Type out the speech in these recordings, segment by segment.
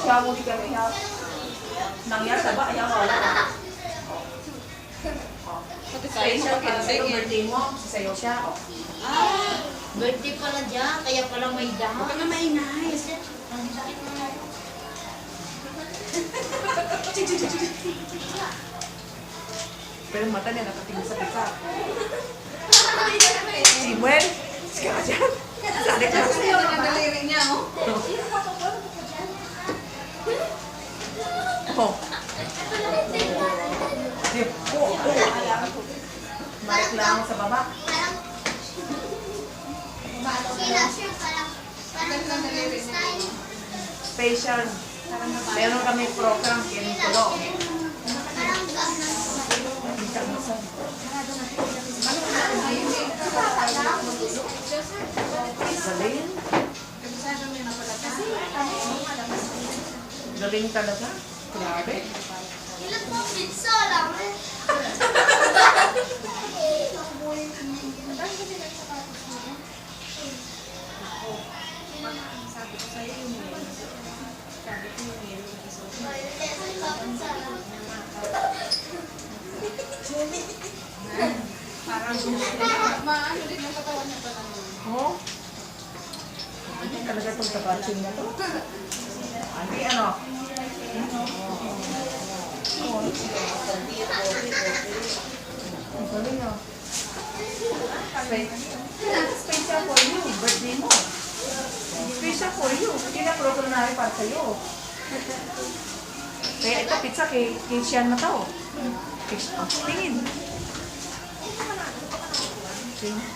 siya mo di kami ha. Nangyari sa ba? Ayaw wala. Special ka sa birthday mo. Sasayaw siya. Ah, birthday pala dyan. Kaya pala may dahon. Huwag ka nga maingay. Ang sakit mo. Pero mata niya nakatingin sa pizza. Si Mel, sige ka dyan. Sali ka. Sasayaw na daliri niya, oh. Oh. Balik lang sa baba. Special. Meron kami program kinikulo. Galing. Galing talaga. Grabe. Ilan po pizza lang eh. Sabi ko sa'yo yung yelo. Sabi ko yung yelo na isuot. Parang maano din ang katawan niya pa naman. Oh. Ano talaga itong tabating na to? Andi, ano? Ang galing ah. Special for you, birthday mo. Special for you. Kina-program namin para sa'yo. Kaya ito, pizza kay Sian na to. Tingin. Tingin.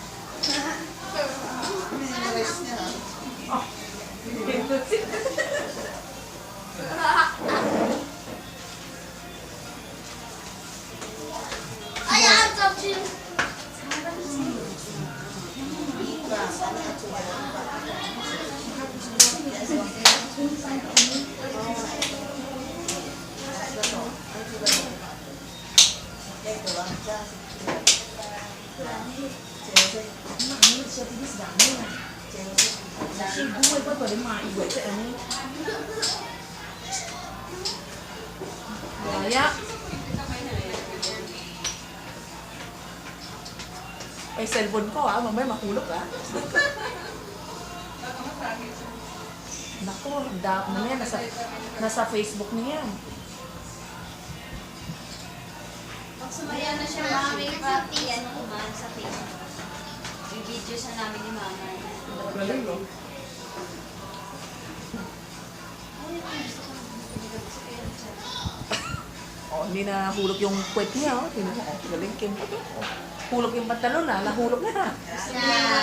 Oh. Ay, I'm touching. Kaya. Ay, cellphone ko ah. Mamaya mahulog ah. Naku, mamaya nasa Facebook niya. Pag sumaya na siya, mami, papi, ano ko man sa Facebook. Yung video sa namin ni mama. Galing no? Oh, hindi na hulog yung puwet niya. Oh. Tingnan mo, oh, galing Kim. Oh, hulog yung pantalon na, nahulog na. Yeah.